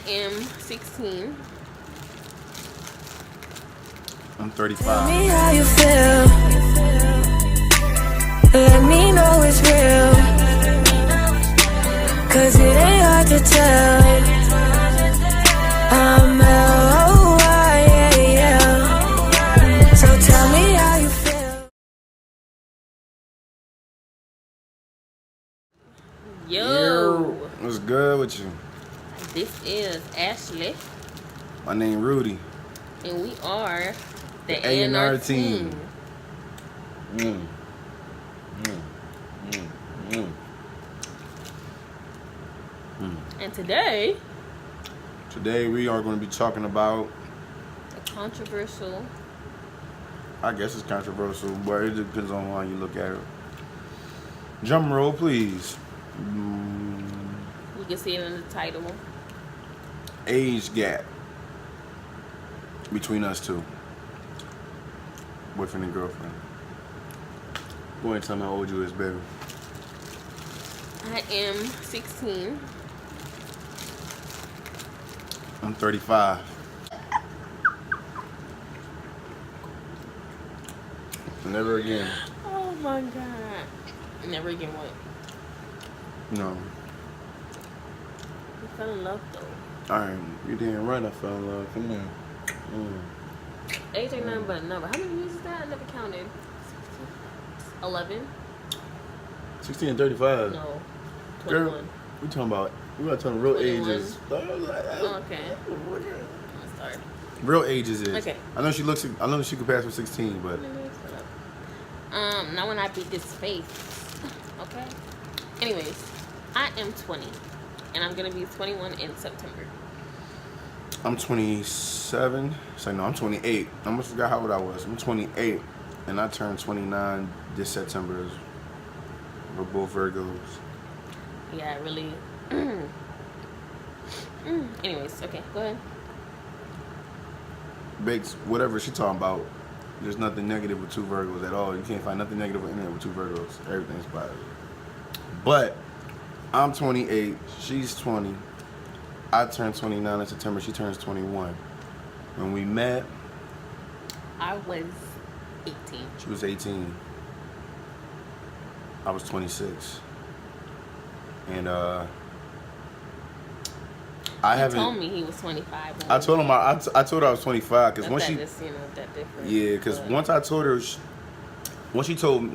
am 16. I'm 35. Tell me how you feel. Let me know it's real. Cause it ain't hard to tell. I'm L-O-Y-A-L. So tell me how you feel. Yo. What's good with you? This is Ashley. My name Rudy. And we are the A&R A&R Team. Team. And today we are going to be talking about, a controversial. I guess it's controversial, but it depends on how you look at it. Drum roll, please. You can see it in the title. Age gap between us two. Boyfriend and girlfriend. Go ahead and tell me how old you is, baby. I am 16. I'm 35. Never again. Oh my god. Never again what? No. You fell in love though. Alright, you didn't run, I fell in love. Come on. Age ain't nothing but a number. How many years is that? I never counted. 11? 16 and 35. No. 21. Girl, we talking about, we not talking real 21. ages. Oh, okay. Let's start. Real ages is. Okay. I know she could pass for 16, but Not when I beat this face. Okay. Anyways, I am 20, and I'm gonna be 21 in September. I'm 27. No, I'm 28. I almost forgot how old I was. I'm 28, and I turned 29 this September. We're both Virgos. Yeah, I really. Anyways, okay, go ahead. Bakes, whatever she talking about, there's nothing negative with two Virgos at all. You can't find nothing negative on the internet with two Virgos. Everything's positive. But I'm 28. She's 20. I turned 29 in September. She turns 21. When we met, I was 18. she was 18. I was 26. And He told me he was 25. I told him I told her I was 25 because once she that different. yeah, because once I told her once she told me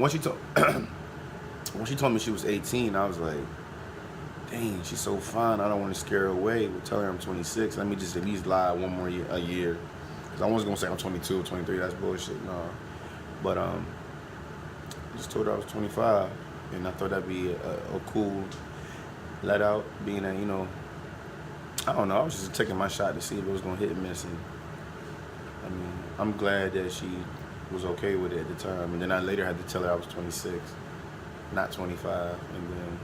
she was 18, I was like, dang, she's so fine. I don't want to scare her away. We'll tell her I'm 26. Let me just at least lie one more year, a year. Because I wasn't going to say I'm 22 or 23. That's bullshit. No. But I just told her I was 25. And I thought that'd be a cool let out, being that, you know, I don't know. I was just taking my shot to see if it was going to hit and miss. And, I mean, I'm glad that she was okay with it at the time. And then I later had to tell her I was 26, not 25. And then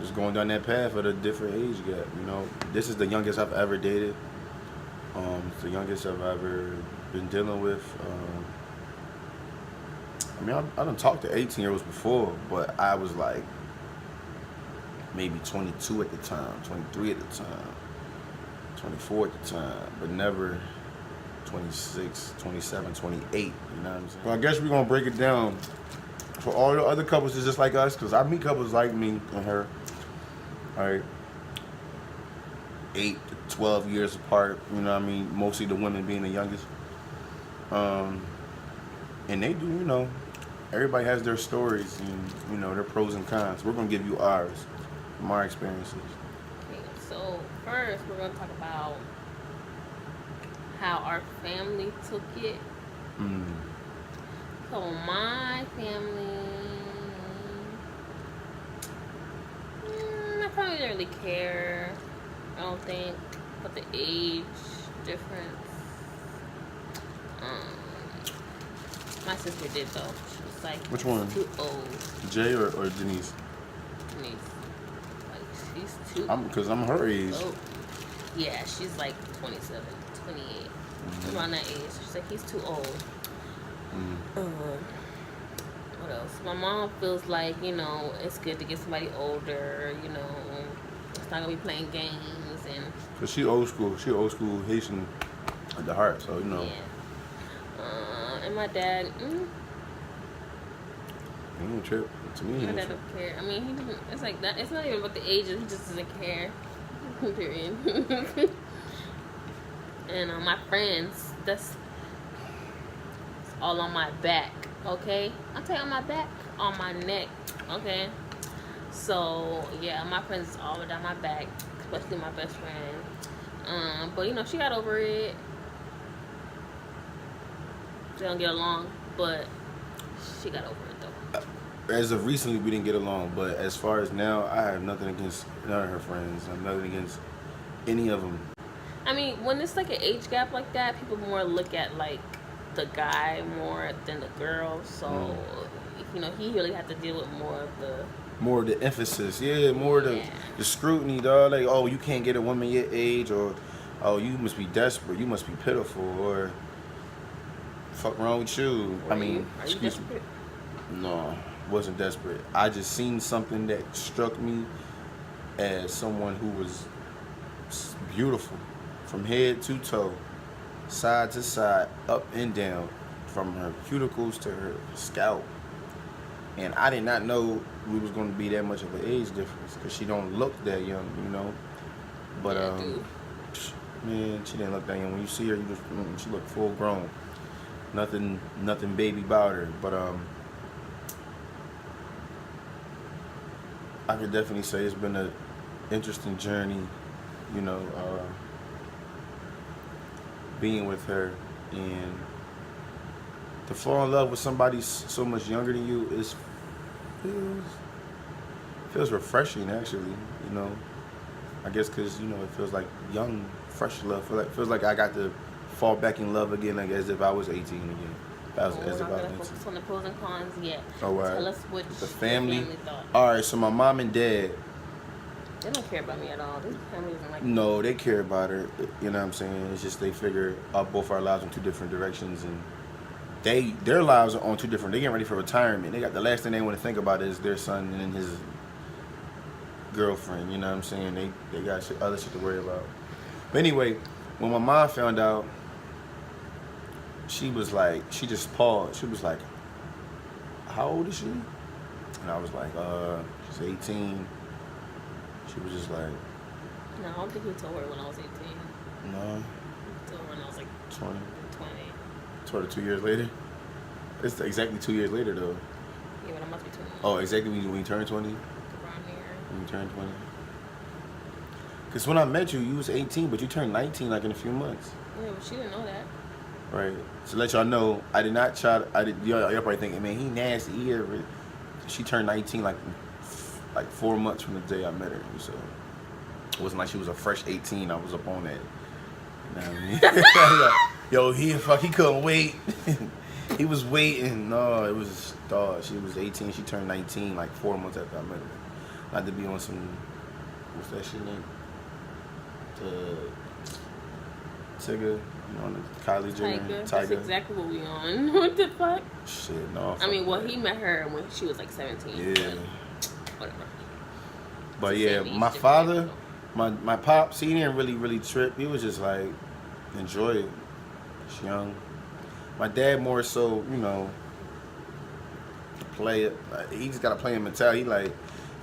just going down that path of the different age gap, you know. This is the youngest I've ever dated. It's the youngest I've ever been dealing with. I mean, I done talked to 18-year-olds before, but I was like maybe 22 at the time, 23 at the time, 24 at the time, but never 26, 27, 28, you know what I'm saying? Well, I guess we're going to break it down for all the other couples that's just like us, because I meet couples like me and her, all right, 8 to 12 years apart, you know what I mean? Mostly the women being the youngest. And they do, you know, everybody has their stories and, you know, their pros and cons. We're going to give you ours, from our experiences. Okay, so first we're going to talk about how our family took it. So my family, my family didn't really care, I don't think, but the age difference. My sister did though. She was like, which one? Too old. Jay or Denise? Denise. Like she's too. Because I'm her age. Oh. Yeah, she's like 27, 28, around that age. She's like, he's too old. What else? My mom feels like, you know, it's good to get somebody older, you know, She's not gonna be playing games and. Cause she old school. She old school Haitian at the heart. So you know. Yeah. And my dad. He don't trip. To me, he My don't dad trip. don't care. I mean, he doesn't. It's like that. It's not even about the ages. He just doesn't care. Period. And my friends, that's all on my back. Okay, I'll tell you on my back, on my neck. Okay. So yeah, my friends is all down my back, especially my best friend. But you know, she got over it. They don't get along, but she got over it though. As of recently, we didn't get along, but as far as now, I have nothing against none of her friends. I have nothing against any of them. I mean, when it's like an age gap like that, people more look at like the guy more than the girl. So, you know, he really had to deal with more of the emphasis, more the scrutiny, dog. Like, oh, you can't get a woman your age, or oh, you must be desperate, you must be pitiful, or fuck wrong with you. Are you desperate? No, wasn't desperate. I just seen something that struck me as someone who was beautiful from head to toe, side to side, up and down, from her cuticles to her scalp. And I did not know we was going to be that much of an age difference, because she don't look that young, you know. But man, she didn't look that young. When you see her, she looked full grown. Nothing baby about her. But I could definitely say it's been an interesting journey, you know, being with her. And to fall in love with somebody so much younger than you feels refreshing, actually, you know. I guess because, you know, it feels like young, fresh love. Feels like I got to fall back in love again, like as if I was 18 again. We're not gonna focus on the pros and cons yet. Oh, right. Tell us what the family thought. All right, so my mom and dad, they don't care about me at all. This family doesn't like no, they care about her. You know what I'm saying? It's just they figure both our lives in two different directions, and their lives are on two different. They getting ready for retirement. They got the last thing they want to think about is their son and his girlfriend. You know what I'm saying? They got other shit to worry about. But anyway, when my mom found out, she was like, she just paused. She was like, "How old is she?" And I was like, "She's 18." She was just like, No, I don't think he told her when I was 18. "No." He told her when I was like 20. 20. Told her 2 years later. It's exactly 2 years later though. Yeah, but I must be 21. Oh, exactly when you turned 20. Around here. When you turned 20. Cause when I met you, you was 18, but you turned 19 like in a few months. Yeah, but she didn't know that. Right. So let y'all know, I did not try. Y'all probably thinking, man, he nasty. She turned 19 like 4 months from the day I met her. So it wasn't like she was a fresh 18. I was up on that. You know what I mean? Yo, he couldn't wait. He was waiting. No, it was dog. She was 18. She turned 19 like 4 months after I met her. Not to be on some, what's that shit name? Tigger, you know, the Kylie Jenner. Tiger. That's exactly what we on. What the fuck? Shit, no. I mean, well, he met her when she was like 17. Yeah. Whatever. But yeah, my father, my pops, he didn't really trip. He was just like, enjoy it. She's young. My dad more so, you know, play it. Like, he just got a playing mentality. He like,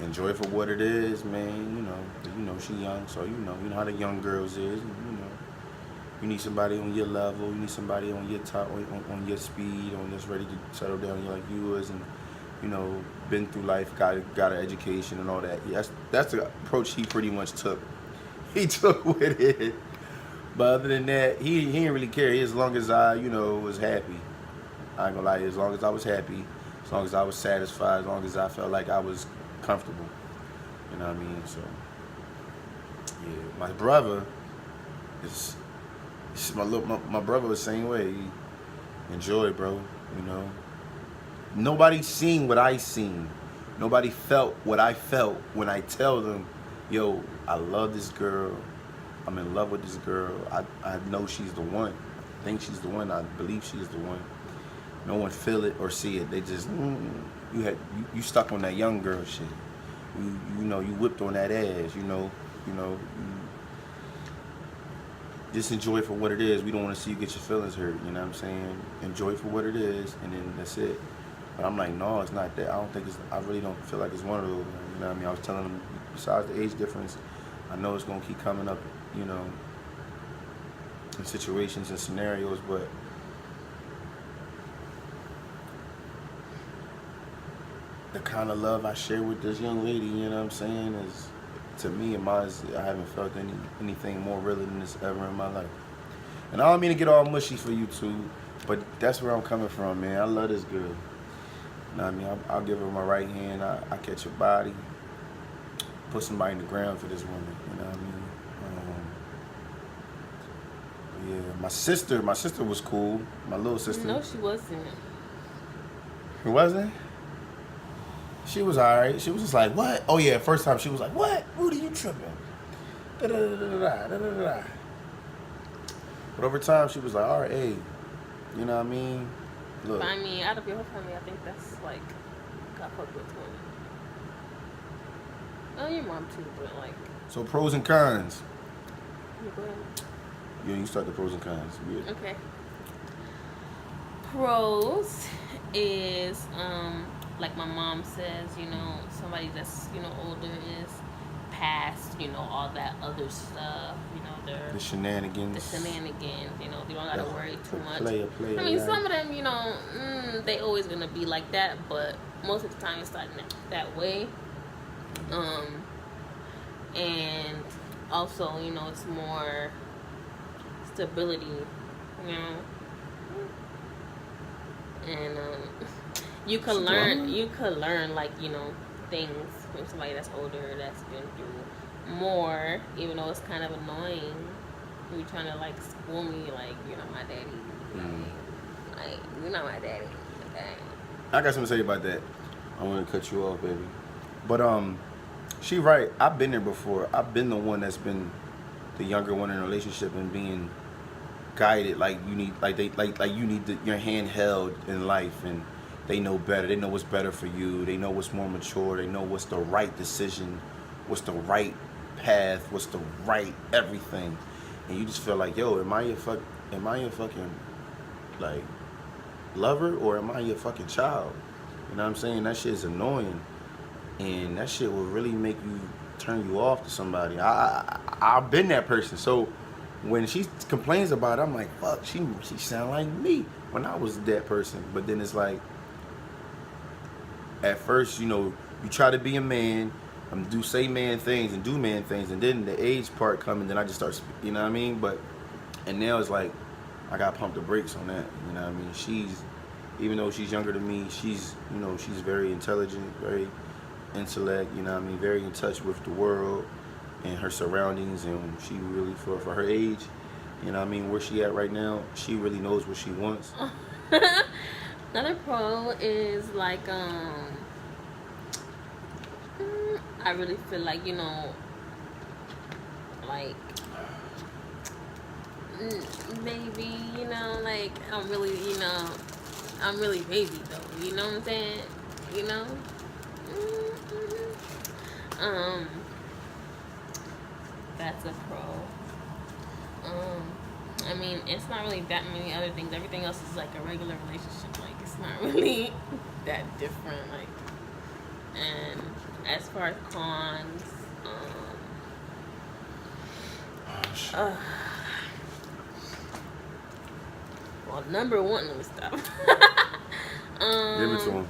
enjoy it for what it is, man. You know, she young, so you know how the young girls is. You know, you need somebody on your level. You need somebody on your top, on your speed, on that's ready to settle down like you is, and you know, been through life, got an education and all that. Yeah, that's the approach he pretty much took. He took with it. But other than that, he didn't really care. As long as I, you know, was happy. I ain't gonna lie. As long as I was happy, as long as I was satisfied, as long as I felt like I was comfortable. You know what I mean? So, yeah. My brother is my brother the same way. He enjoy, bro. You know. Nobody seen what I seen. Nobody felt what I felt when I tell them, yo, I love this girl. I'm in love with this girl. I know she's the one. I think she's the one. I believe she's the one. No one feel it or see it. They just, you stuck on that young girl shit. You know, you whipped on that ass, you know. you know, just enjoy it for what it is. We don't want to see you get your feelings hurt. You know what I'm saying? Enjoy it for what it is, and then that's it. But I'm like, no, it's not that. I don't think it's. I really don't feel like it's one of those. You know what I mean? I was telling them, besides the age difference, I know it's gonna keep coming up. You know, in situations and scenarios, but the kind of love I share with this young lady, you know what I'm saying, is, to me, in my eyes, I haven't felt anything more realer than this ever in my life. And I don't mean to get all mushy for you two, but that's where I'm coming from, man. I love this girl. You know what I mean? I'll give her my right hand. I catch her body, put somebody in the ground for this woman. You know what I mean? Yeah, my sister was cool. My little sister. No, she wasn't. It wasn't? She was alright. She was just like, what? Oh yeah, first time she was like, what? Rudy, you tripping? Da da da da da da da da. But over time, she was like, alright, hey, you know what I mean? Look. But I mean, out of your whole family, I think that's like got fucked with 20. Oh, your mom too, but like. So pros and cons. Yeah, go ahead. Yeah, you start the pros and cons. Yeah. Okay. Pros is like my mom says, you know, somebody that's, you know, older is past, you know, all that other stuff, you know, the shenanigans, you know, they don't gotta worry too much. Player, I mean, some of them, you know, they always gonna be like that, but most of the time it's not that way. And also, you know, it's more stability, you know, and you could learn like, you know, things from somebody that's older, that's been through more, even though it's kind of annoying. You trying to like school me like, you're not my daddy, like you're not my daddy. Okay. I got something to say about that. I want to cut you off, baby, but she right. I've been there before. I've been the one that's been the younger one in a relationship and being guided like you need, like you need your hand held in life, and they know better. They know what's better for you. They know what's more mature. They know what's the right decision, what's the right path, what's the right everything. And you just feel like, yo, am I your fucking like lover, or am I your fucking child? You know what I'm saying? That shit is annoying, and that shit will really make you turn you off to somebody. I've been that person. So when she complains about it, I'm like, fuck, she sound like me when I was that person. But then it's like, at first, you know, you try to be a man, say man things and do man things, and then the age part comes, and then I just start, you know what I mean? And now it's like, I got to pump the brakes on that, you know what I mean? Even though she's younger than me, she's very intelligent, very intellect, you know what I mean? Very in touch with the world and her surroundings, and she really, for her age, you know what I mean, where she at right now, she really knows what she wants. Another pro is like, I really feel like, you know, like, maybe, you know, like, I'm really baby though, you know what I'm saying? You know? That's a pro. I mean, it's not really that many other things. Everything else is like a regular relationship. Like, it's not really that different. Like, and as far as cons, well, number one, let me stop. Give it to him.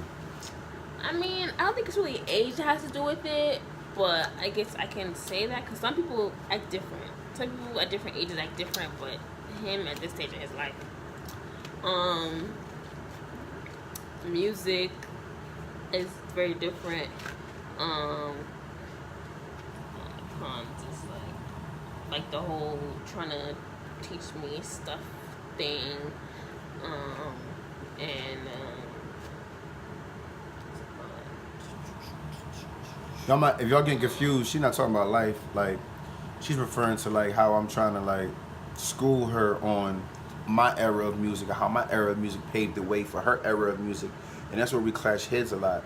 I mean, I don't think it's really age that has to do with it, but I guess I can say that because some people act different. Some people at different ages act different, but him at this stage of his life, music is very different. Cons is like the whole trying to teach me stuff thing, and if y'all getting confused, she's not talking about life. Like, she's referring to like how I'm trying to like school her on my era of music, or how my era of music paved the way for her era of music, and that's where we clash heads a lot.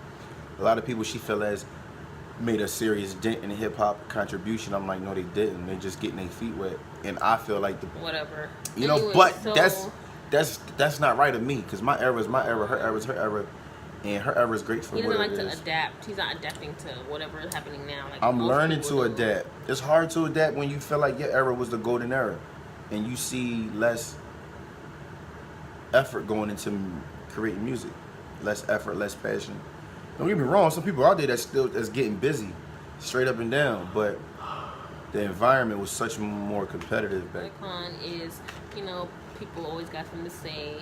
A lot of people she feel as made a serious dent in hip hop contribution. I'm like, no, they didn't. They just getting their feet wet, and I feel like whatever. you know, Anyway, but so, that's not right of me, because my era is my era, her era is her era, and her era is great for he what doesn't it like is. to adapt. He's not adapting to whatever is happening now. Like I'm most learning people to do. adapt. It's hard to adapt when you feel like your era was the golden era, and you see less effort going into creating music, less effort, less passion. Don't get me wrong. Some people out there that's getting busy, straight up and down, but the environment was such more competitive back. The con is, people always got something to say.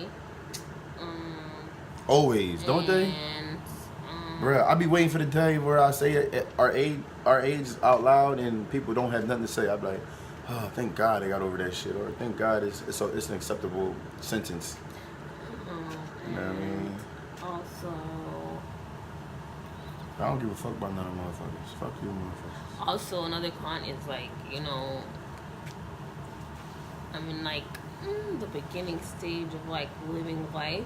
Always, don't they? And, Bruh, I be waiting for the day where I say it, our age out loud and people don't have nothing to say. I be like, oh, thank God they got over that shit, or thank God it's an acceptable sentence. You know what I mean? Also, I don't give a fuck about none of them motherfuckers. Fuck you, motherfuckers. Also, another con is like, the beginning stage of like living life,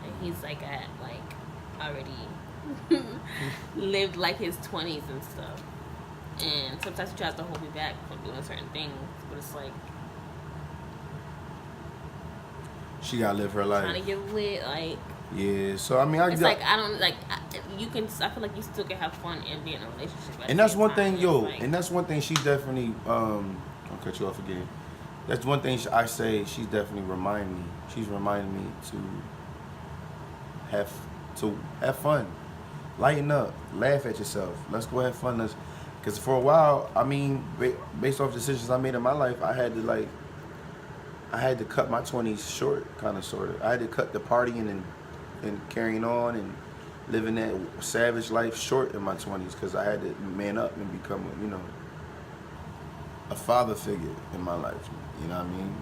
and he's like at like already lived like his 20s and stuff, and sometimes he tries to hold me back from doing certain things, but it's like She gotta live her life. trying to get lit, like. Yeah, so I mean, I It's got, like I don't like you can. I feel like you still can have fun and be in a relationship. At and the that's same one time. thing, It's yo, like, and that's one thing she definitely. I'll cut you off again. That's one thing I say. She's definitely reminding me. She's reminding me to have fun, lighten up, laugh at yourself. Let's go have fun. Because for a while, I mean, based off decisions I made in my life, I had to cut my 20s short, kind of, sort of. I had to cut the partying and carrying on and living that savage life short in my 20s, because I had to man up and become, a father figure in my life. You know what I mean?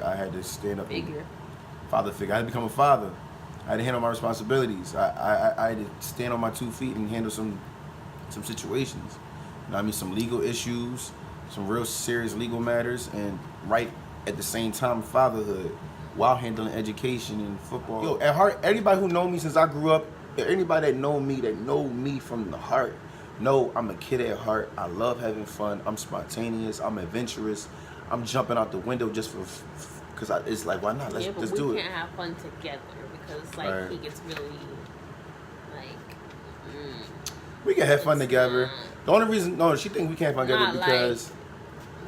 I had to stand up. figure. Father figure. I had to become a father. I had to handle my responsibilities. I had to stand on my 2 feet and handle some situations. You know what I mean? Some legal issues, some real serious legal matters, and right at the same time fatherhood, while handling education and football. Yo, at heart, anybody who know me since I grew up, anybody that know me from the heart, know I'm a kid at heart. I love having fun. I'm spontaneous. I'm adventurous. I'm jumping out the window just because it's like, why not? Let's do it. We can't have fun together because like Right. he gets really like. We can have fun together. The only reason, she think we can't have fun together Not because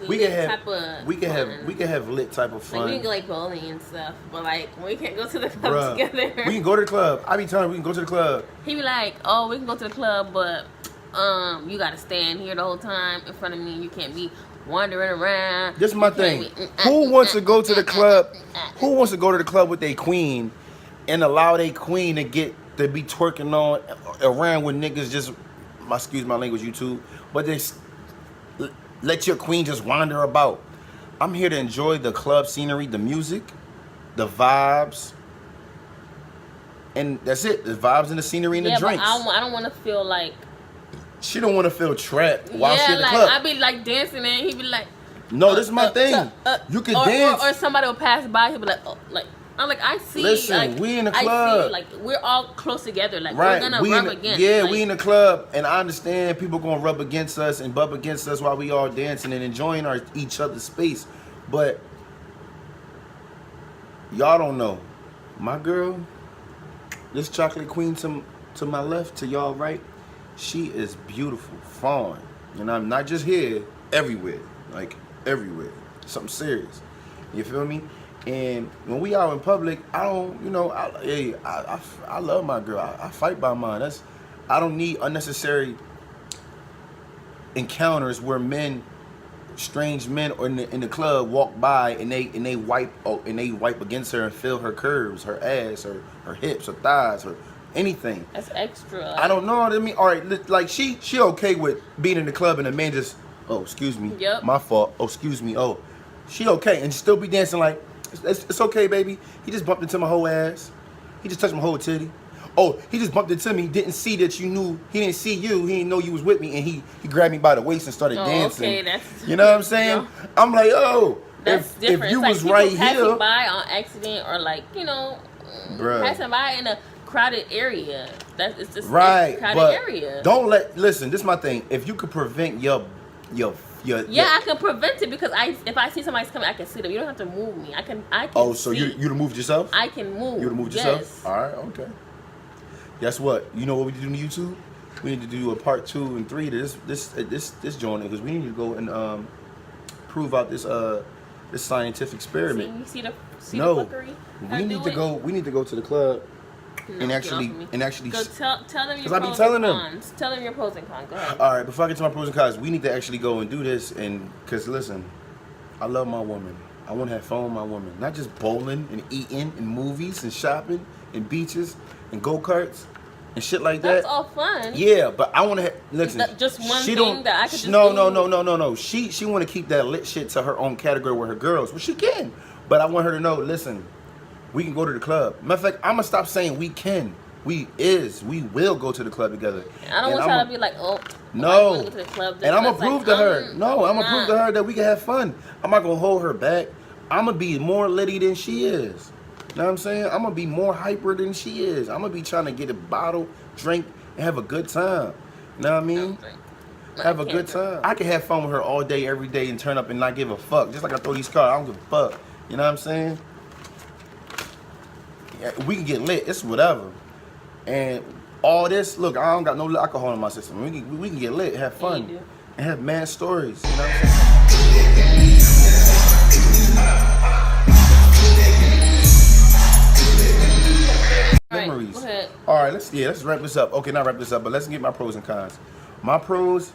we can have lit type of fun. Like we can go like bowling and stuff, but like we can't go to the club Bruh, together. we can go to the club. I be telling her we can go to the club. He be like, "Oh, we can go to the club, but you gotta stand here the whole time in front of me. You can't be wandering around." This is my You thing. can't be, Who wants to go to the club? Who wants to go to the club with their queen and allow their queen to be twerking on around with niggas? Just excuse my language, YouTube, but just let your queen just wander about. I'm here to enjoy the club scenery, the music, the vibes, and that's it. The vibes and the scenery and the drinks. But I don't want to feel like. She don't want to feel trapped while she at the like club. I be like dancing and he be like. No, this is my thing. You can dance. Or somebody will pass by. He'll be like, "Oh, like." I'm like, I see. Listen, like, we in the I club. see, like we're all close together. Like Right, we're gonna rub against. yeah, like, we in the club, and I understand people gonna rub against us and bump against us while we all dancing and enjoying each other's space, but y'all don't know. My girl, this chocolate queen to my left, to y'all right, she is beautiful, fine, and I'm not just here, everywhere, like everywhere, something serious. You feel me? And when we out in public, I don't, I love my girl. I fight by mine. I don't need unnecessary encounters where strange men or in the club walk by and they wipe against her and feel her curves, her ass, her hips, her thighs, her anything. That's extra. I don't know what I mean. All right, like she okay with being in the club and the man just, oh, excuse me, Yep. my fault. Oh, excuse me. Oh, she okay and still be dancing like. It's okay, baby. He just bumped into my whole ass. He just touched my whole titty. Oh, he just bumped into me. Didn't see that you knew. He didn't see you. He didn't know you was with me. And he grabbed me by the waist and started dancing. Okay, that's. You know what I'm saying? Yeah. I'm like, oh, That's if different. you It's was like right people passing here, by on accident or like bruh. passing by in a crowded area. It's just Right, it's crowded but area. listen, this is my thing. If you could prevent your I can prevent it because if I see somebody's coming, I can see them. You don't have to move me. I can. Oh, so see. you'd have moved yourself? I can move. You'd have moved yourself? All right, okay. Guess what? You know what we do to YouTube? We need to do a part 2 and 3 to this joint because we need to go and prove out this scientific experiment. See the fuckery? We need to go to the club and actually go tell them your I be pros telling and them. cons. Tell them your pros and cons. Go ahead. All right, before I get to my pros and cons, we need to actually go and do this, and because listen, I love my woman. I want to have fun with my woman, not just bowling and eating and movies and shopping and beaches and go-karts and shit like that. That's all fun. Yeah, but I want to listen. Just one she thing don't, that I could just No. She want to keep that lit shit to her own category with her girls. Well, she can, but I want her to know. Listen, we can go to the club. Matter of fact, I'm gonna stop saying we can. We will go to the club together. I don't want y'all to be like, oh, no. Go to the club. And I'm gonna prove to her. No, I'm gonna prove to her that we can have fun. I'm not gonna hold her back. I'm gonna be more litty than she is. You know what I'm saying? I'm gonna be more hyper than she is. I'm gonna be trying to get a bottle, drink, and have a good time. You know what I mean? Have a good time. I can have fun with her all day, every day, and turn up and not give a fuck. Just like I throw these cards, I don't give a fuck. You know what I'm saying? Yeah, we can get lit. It's whatever. And all this, look, I don't got no alcohol in my system. We can get lit, have fun, and have mad stories. You know what I'm saying? Memories. All right, let's wrap this up. Okay, not wrap this up, but let's get my pros and cons. My pros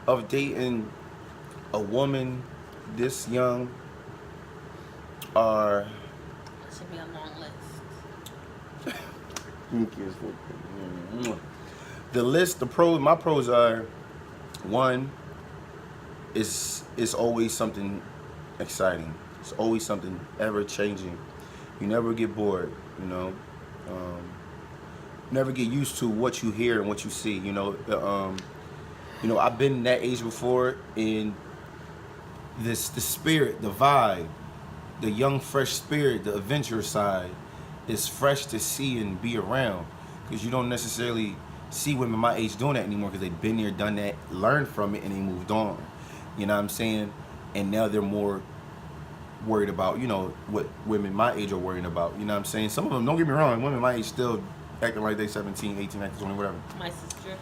of dating a woman this young are. That should be a long list. My pros are, one, it's always something exciting. It's always something ever changing. You never get bored, you know. Never get used to what you hear and what you see, you know. I've been in that age before, and the spirit, the vibe, the young, fresh spirit, the adventure side is fresh to see and be around, because you don't necessarily see women my age doing that anymore, because they've been there, done that, learned from it, and they moved on. You know what I'm saying? And now they're more worried about, you know, what women my age are worrying about. You know what I'm saying? Some of them, don't get me wrong, women my age still acting like they 17, 18, 19, 20, whatever. My sister.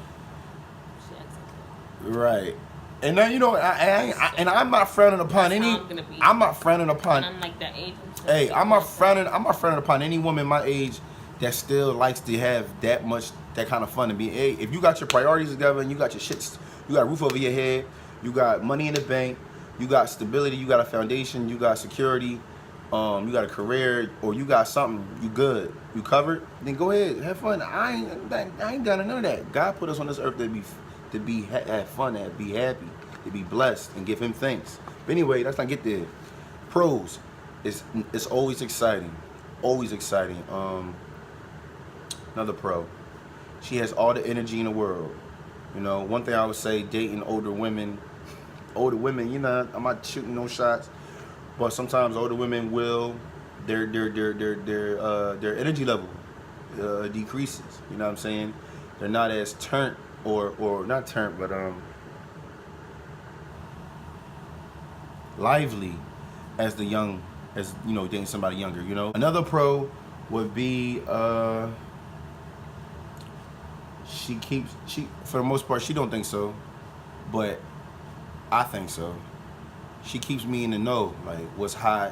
Right. And now, you know, I'm not frowning upon I'm not frowning upon. I'm like that age. Hey, I'm not frowning upon any woman my age that still likes to have that kind of fun and be. Hey, if you got your priorities together and you got your shit, you got a roof over your head, you got money in the bank, you got stability, you got a foundation, you got security, you got a career, or you got something, you good, you covered, then go ahead, have fun. I ain't done none of that. God put us on this earth to have fun, to be happy, to be blessed, and give Him thanks. But anyway, let's not get there. Pros, it's always exciting, always exciting. Another pro, she has all the energy in the world. You know, one thing I would say, dating older women, you know, I'm not shooting no shots, but sometimes older women their energy level decreases. You know what I'm saying? They're not as turnt or not turnt, but lively as dating somebody younger. You know, another pro would be she for the most part, she don't think so, but I think so. She keeps me in the know, like what's hot,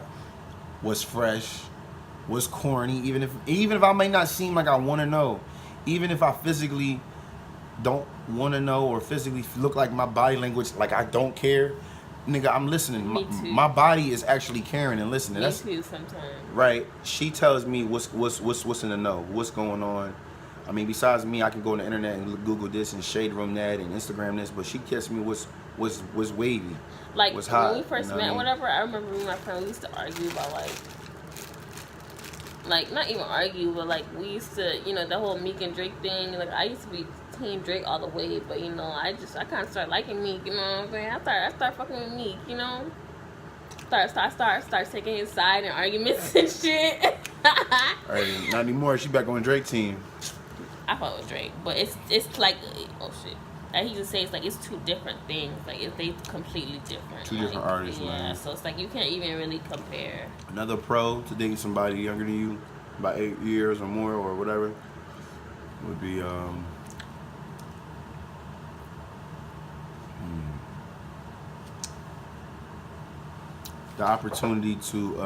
what's fresh, what's corny. Even if I may not seem like I want to know, even if I physically don't want to know or physically look like my body language, like I don't care, nigga, I'm listening. Me too. My body is actually caring and listening. Me too sometimes. Right. She tells me what's in the know, what's going on. I mean, besides me, I can go on the internet and Google this and shade room that and Instagram this, but she tells me what's wavy. Like what's hot, when we first met, whatever. I remember me and my friend, we used to argue about like not even argue, but like we used to, you know, the whole Meek and Drake thing. Like I used to be Team Drake all the way, but you know, I kind of started liking Meek. You know what I'm saying? I start fucking with Meek. You know, start taking his side in arguments and shit. Alright, not anymore. She back on Drake team. I fuck with Drake, but it's like, oh shit. Like he just says, like, it's two different things. Like, they completely different. Two different artists, yeah, man. so it's like you can't even really compare. Another pro to dating somebody younger than you, about 8 years or more or whatever, would be the opportunity to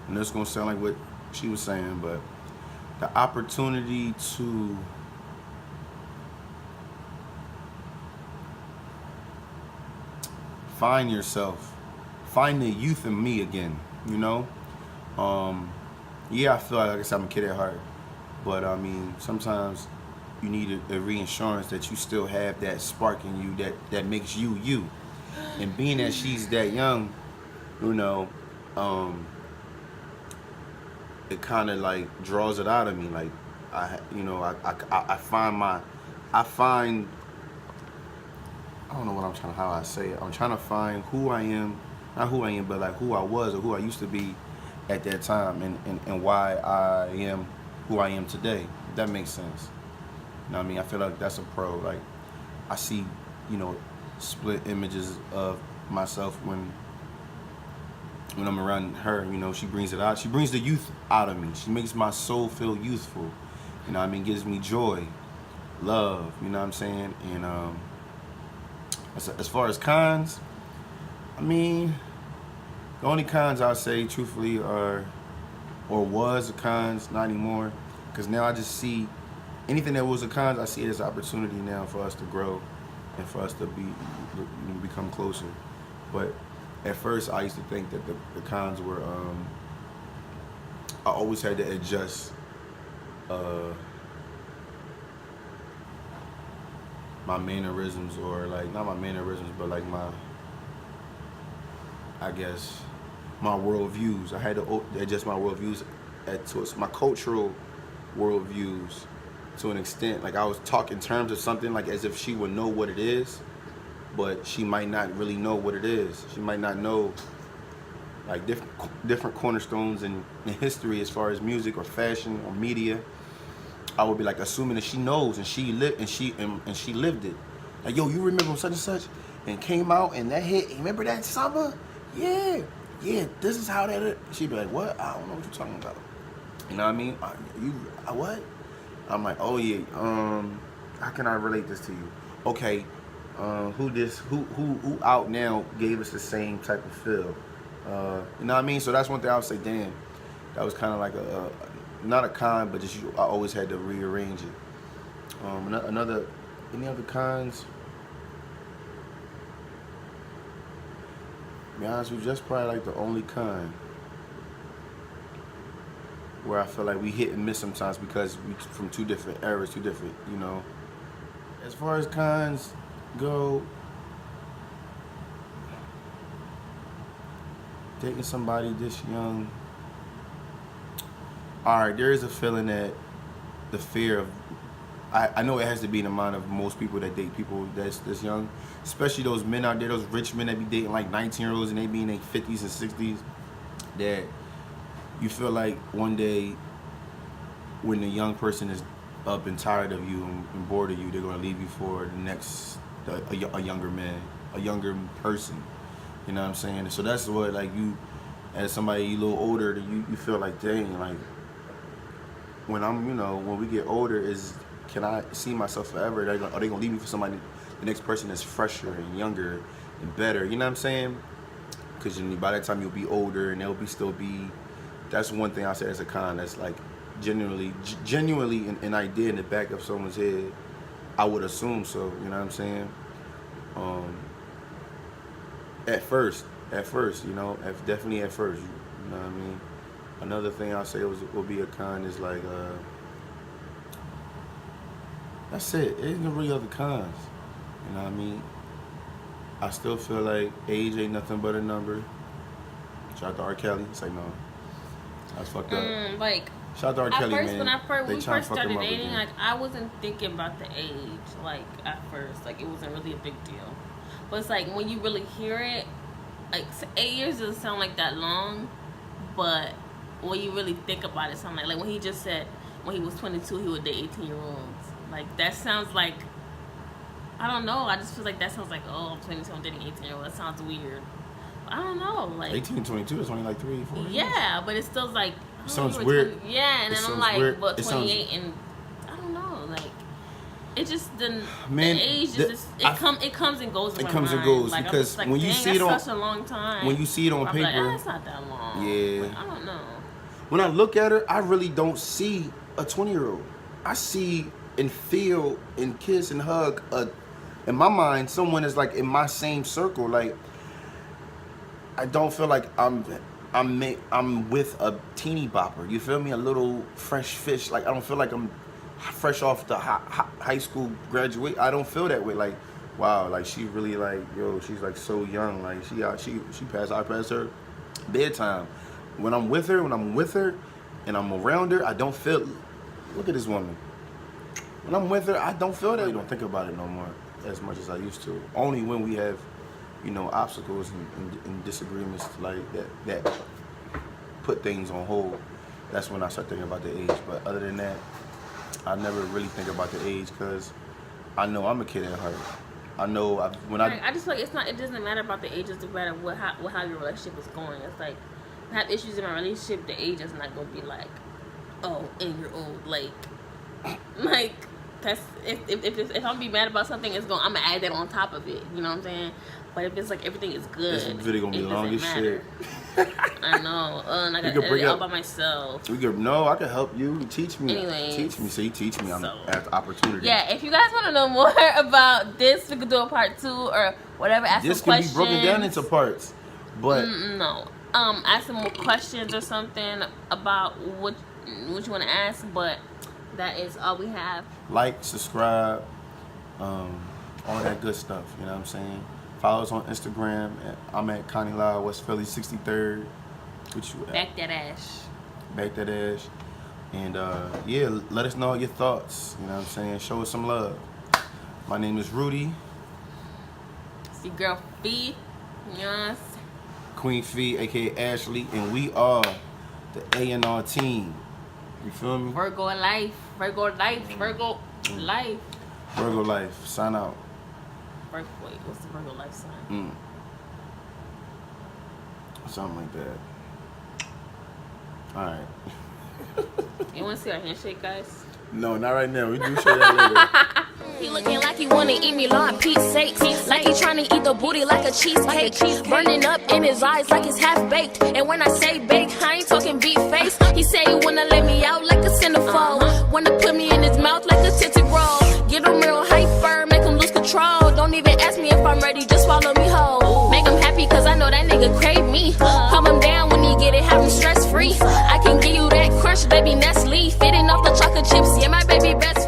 and this is gonna sound like what she was saying, but the opportunity to find yourself, find the youth in me again, you know? Yeah, I feel like I said, I'm a kid at heart, but I mean, sometimes you need a reassurance that you still have that spark in you that makes you you. And being that she's that young, you know, it kind of like draws it out of me. Like, I find I don't know what how I say it. I'm trying to find who I am, not who I am, but like who I was or who I used to be at that time, and why I am who I am today. If that makes sense. You know what I mean? I feel like that's a pro. Like, I see, you know, split images of myself when I'm around her. You know, she brings it out. She brings the youth out of me. She makes my soul feel youthful. You know what I mean? Gives me joy, love. You know what I'm saying? And as far as cons, I mean, the only cons I'll say truthfully are, or was the cons, not anymore, because now I just see anything that was a cons, I see it as an opportunity now for us to grow and for us to become closer. But at first, I used to think that the cons were, I always had to adjust my mannerisms, or like, not my mannerisms, but like I guess, my worldviews. I had to adjust my worldviews to my cultural worldviews to an extent. Like, I was talking in terms of something like as if she would know what it is, but she might not really know what it is. She might not know like different cornerstones in history as far as music or fashion or media. I would be like assuming that she knows and she lived and she lived it. Like, yo, you remember such and such and came out and that hit? Remember that summer? Yeah, this is how that is. She'd be like, what? I don't know what you're talking about. You know what I mean? What? I'm like, oh yeah. How can I relate this to you? Okay. Who out now gave us the same type of feel? You know what I mean? So that's one thing I would say. Damn, that was kind of like a not a con, but just I always had to rearrange it. Any other cons? To be honest with you, that's probably like the only con where I feel like we hit and miss sometimes because we from two different eras, two different, you know. As far as cons go, dating somebody this young. Alright, there is a feeling that the fear of, I know it has to be in the mind of most people that date people that's this young, especially those men out there, those rich men that be dating like 19-year-olds and they be in their 50s and 60s, that you feel like one day when the young person is up and tired of you and bored of you, they're going to leave you for the next, a younger man, a younger person. You know what I'm saying? So that's what, like, you, as somebody a little older, you feel like, dang, like, when I'm, you know, when we get older, can I see myself forever? Are they gonna leave me for somebody, the next person that's fresher and younger and better? You know what I'm saying? Because by that time you'll be older and they'll still be. That's one thing I say as a con. That's like genuinely an idea in the back of someone's head. I would assume so. You know what I'm saying? At first, you know, definitely at first. You know what I mean? Another thing I'll say will be a con is like, that's it. There ain't no really other cons. You know what I mean? I still feel like age ain't nothing but a number. Shout out to R. Kelly. It's like, no, that's fucked up. Like, shout out to R. Kelly, man. When we first started dating, like, I wasn't thinking about the age, like, at first. Like, it wasn't really a big deal. But it's like, when you really hear it, like, 8 years doesn't sound like that long. But when you really think about it, something like when he just said when he was 22 he would date 18-year-olds. Like that sounds like, I don't know. I just feel like that sounds like, oh, I'm 22, I'm dating 18-year-olds. That sounds weird. I don't know. Like 18 and 22 is only like 3, 4 years. Yeah, but it still like. It sounds weird. Yeah, and it then I'm like, weird. but 28 and I don't know. Like it just didn't. Man, the age is just it comes and goes. It comes and goes like, because like, when you see it on such a long time. When you see it on paper, like, it's not that long. Yeah. Like, I don't know. When I look at her, I really don't see a 20-year-old. I see and feel and kiss and hug in my mind someone is like in my same circle. Like I don't feel like I'm with a teeny bopper. You feel me? A little fresh fish. Like I don't feel like I'm fresh off the high school graduate. I don't feel that way. Like wow, like she really like yo. She's like so young. Like she passed. I passed her bedtime. When I'm with her and I'm around her, I don't feel. Look at this woman. When I'm with her, I don't feel that. I don't think about it no more as much as I used to. Only when we have, you know, obstacles and disagreements like that put things on hold. That's when I start thinking about the age. But other than that, I never really think about the age because I know I'm a kid at heart. I know I just feel like it doesn't matter about the age. It's matter how your relationship is going. It's like I have issues in my relationship. The age is not gonna be like, oh, and you're old. Like that's if I'm be mad about something, I'm gonna add that on top of it. You know what I'm saying? But if it's like everything is good, this video gonna be long as shit. I know. And I gotta edit it all by myself. I can help you. Teach me. Anyways, teach me. So you teach me. I'm at the opportunity. Yeah, if you guys want to know more about this, we could do a part 2 or whatever. Ask this some questions. This can be broken down into parts, but no. Ask some more questions or something about what you want to ask. But that is all we have. Like, subscribe, all that good stuff. You know what I'm saying? Follow us on Instagram. I'm at Connie Lyle, West Philly 63rd. What you at? Backthatash. And yeah, let us know your thoughts. You know what I'm saying? Show us some love. My name is Rudy. It's your girl Fee. Yes. Queen Fee, aka Ashley, and we are the A&R Team. You feel me? Virgo life. Virgo life. Virgo life. Sign out. Wait, what's the Virgo life sign? Something like that. Alright. You want to see our handshake, guys? No, not right now. We do show that later. He looking like he wanna eat me, Lord, Pete's sakes. Like he tryna eat the booty like a cheesecake. Burning up in his eyes like it's half baked. And when I say baked, I ain't talking beef face. He say he wanna let me out like a centerfold. Wanna put me in his mouth like a Tootsie Roll. Get him real hyper, make him lose control. Don't even ask me if I'm ready, just follow me home. Make him happy cause I know that nigga crave me. Calm him down when he get it, have him stress free. I can give you that crush, baby Nestle. Fitting off the chocolate chips, yeah, my baby best